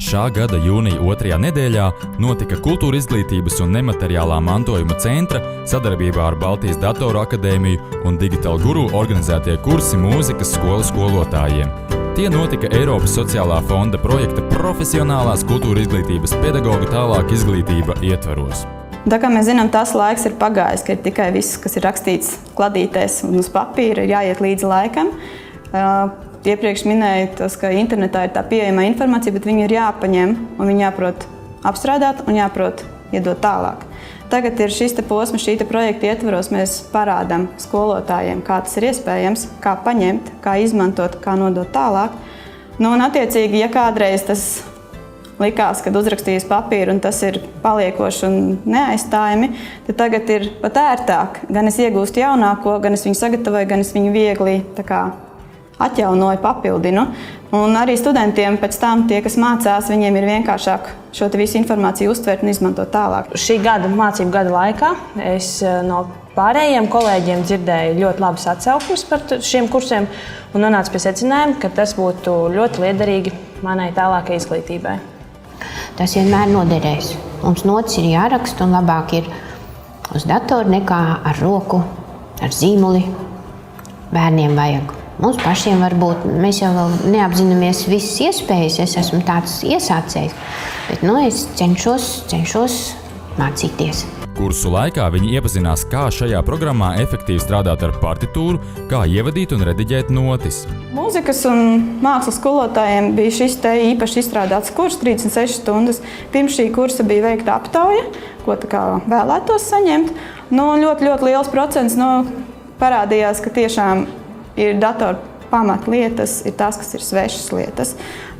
šā gada jūnija 2. nedēļā notika Kultūra izglītības un nemateriālā mantojuma centra sadarbībā ar Baltijas Datoru akadēmiju un Digital Guru organizētie kursi mūzikas skolas skolotājiem. Tie notika Eiropas sociālā fonda projekta Profesionālās kultūra izglītības pedagoga tālāk izglītība ietvaros. Tā kā mēs zinām, tas laiks ir pagājis, ka ir tikai viss, kas ir rakstīts kladītēs un uz papīra, ir jāiet līdzi laikam. Iepriekš minēju tas, ka internetā ir tā pieejama informācija, bet viņu ir jāpaņem un viņu jāprot apstrādāt un jāprot iedot tālāk. Tagad ir šis posms, šī projekta ietvaros mēs parādām skolotājiem, kā tas ir iespējams, kā paņemt, kā izmantot, kā nodot tālāk. Un attiecīgi, ja kādreiz tas likās, kad uzrakstījis papīru un tas ir paliekoši un neaizstājami, tad tagad ir pat ērtāk. Gan es iegūstu jaunāko, gan es viņu sagatavoju, gan es viņu viegli atjaunoju, papildinu. Un arī studentiem pēc tam, tie, kas mācās, viņiem ir vienkāršāk šo visu informāciju uztvert un izmantot tālāk. Šī gada mācību gada laikā es no pārējiem kolēģiem dzirdēju ļoti labas atsauksmes par šiem kursiem un nonācu pie secinājuma, ka tas būtu ļoti liederīgi manai tālākai izglītībai. Tas vienmēr noderēs. Mums notis ir jāraksta un labāk ir uz datoru nekā ar roku, ar zīmuli. Bērniem vajag. Mums pašiem varbūt, mēs jau vēl neapzināmies visas iespējas, es esmu tāds iesācējs, bet es cenšos mācīties. Kursu laikā viņi iepazinās, kā šajā programmā efektīvi strādāt ar partitūru, kā ievadīt un rediģēt notis. Mūzikas un mākslas skolotājiem bija šis īpaši izstrādāts kurs 36 stundas. Pirms šī kursa bija veikta aptauja, ko vēlētos saņemt. Ļoti liels procents parādījās, ka tiešām ir datoru pamatlietas, ir tās, kas ir svešas lietas.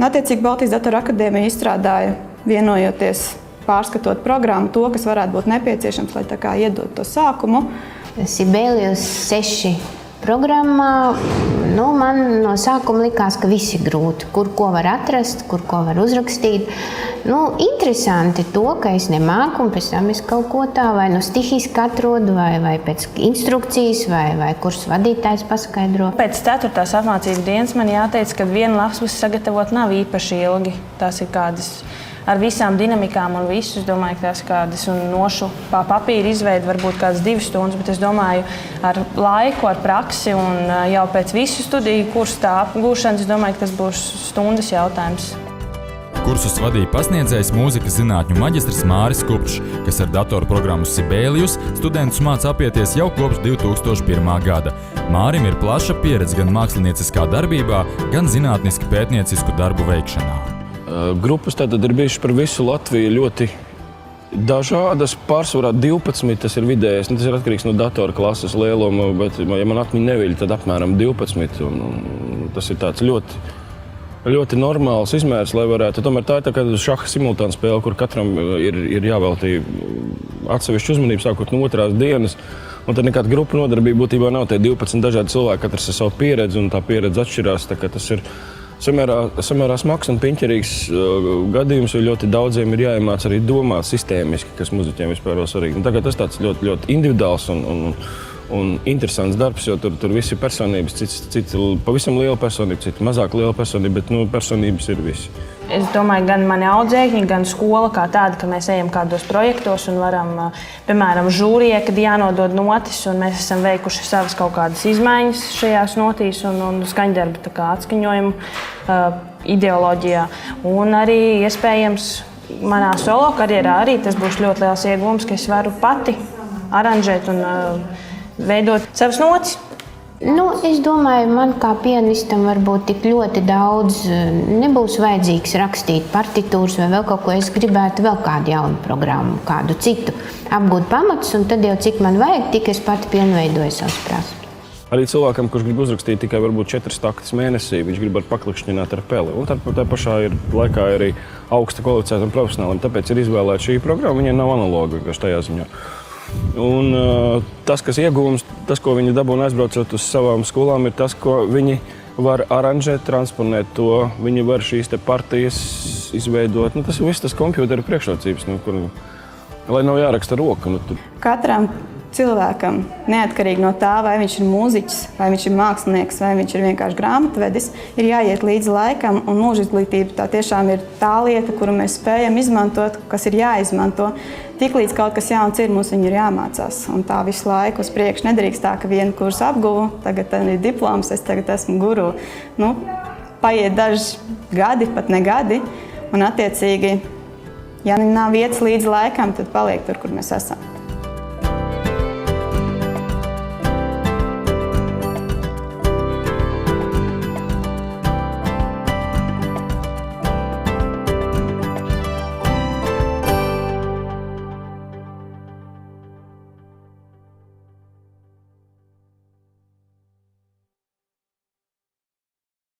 Attiecīgi Baltijas Datoru akadēmija izstrādāja, vienojoties, pārskatot programmu, to, kas varētu būt nepieciešams, lai iedot to sākumu. Sibelius 6 programmā, man no sākuma likās, ka viss ir grūti. Kur ko var atrast, kur ko var uzrakstīt. Interesanti to, ka es nemāku, un pēc tam es kaut ko tā vai stihiski atrodu, vai pēc instrukcijas, vai kursu vadītājs paskaidro. Pēc 4. apmācības dienas man jāteic, ka viena lapspuse sagatavot nav īpaši ilgi. Tās ir kādas ar visām dinamikām un visu. Es domāju, ka tās kādas un nošu papīra izveida varbūt kādas 2 stundas, bet es domāju, ar laiku, ar praksi un jau pēc visu studiju kursu tā apgūšanas, es domāju, ka tas būs stundas jautājums. Kursus vadīja pasniedzējs mūzikas zinātņu maģistrs Māris Kupčs, kas ar datoru programmu Sibelius studentus māca apieties jau kopš 2001. gada. Mārim ir plaša pieredze gan mākslinieciskā darbībā, gan zinātniski pētniecisku darbu veikšanā. Grupas tātad ir bijušas par visu Latviju ļoti dažādas, pārsvarā 12, tas ir vidējais. Tas ir atkarīgs no datora klases lieluma, bet, ja man atmiņa neviļ, tad apmēram 12. Un tas ir tāds ļoti normāls izmērs, lai varētu. Tomēr tā ir tā kā šaha simultāna spēle, kur katram ir jāveltī atsevišķu uzmanību, sākot no 2. dienas. Un tad nekāda grupa nodarbība būtībā nav tie 12 dažādi cilvēki, katrs ar savu pieredzi, un tā pieredze atšķirās. Tā kā tas ir samērā smags un piņķerīgs gadījums, jo ļoti daudziem ir jāiemāc arī domāt sistēmiski, kas muziķiem vispār vēl svarīgi. Tagad tas tāds ļoti individuāls un interesants darbs, jo tur visi ir personības, citi pavisam liela personība, citi mazāk liela personība, bet personības ir visi. Es domāju, gan mani audzēkņi, gan skola kā tāda, ka mēs ejam kādos projektos un varam, piemēram, žūrijai, kad jānodod notis, un mēs esam veikuši savas kaut kādas izmaiņas šajās notīs un skaņdarba atskaņojumu ideoloģijā. Un arī, iespējams, manā solo karjerā arī tas būs ļoti liels iegūms, ka es varu pati aranžēt un veidot savas notis. Es domāju, man kā pianistam varbūt tik ļoti daudz nebūs vajadzīgs rakstīt partitūras vai vēl kaut ko. Es gribētu vēl kādu jaunu programmu, kādu citu. Apgūt pamatus, un tad jau cik man vajag, tik es pati pilnveidoju savas prasmes. Arī cilvēkam, kurš grib uzrakstīt tikai varbūt 4 taktus mēnesī, viņš grib paklikšķināt ar peli. Un tā pašā laikā arī augsta kvalificētam profesionālim. Tāpēc ir izvēlēta šī programma, viņai nav analoga vienkārši tajā ziņā. Un tas, kas iegūms, tas, ko viņi dabūna aizbraucot uz savām skolām, ir tas, ko viņi var aranžēt, transponēt to, viņi var šīs partijas izveidot. Tas ir viss tas kompjūtera priekšrocības, lai nav jāraksta roka. Katram cilvēkam, neatkarīgi no tā, vai viņš ir mūziķis, vai viņš ir mākslinieks, vai viņš ir vienkārši grāmatvedis, ir jāiet līdzi laikam, un mūža izglītība tā tiešām ir tā lieta, kuru mēs spējam izmantot, kas ir jāizmanto. Tiklīdz kaut kas jauns ir, mums viņu ir jāmācās, un tā visu laiku uz priekšu nedrīkst tā, ka vienu kursu apguvu, tagad ir diploms, es tagad esmu guru. Paiet daži gadi, pat ne gadi, un attiecīgi, ja nav vietas līdzi laikam, tad paliek tur, kur mēs esam.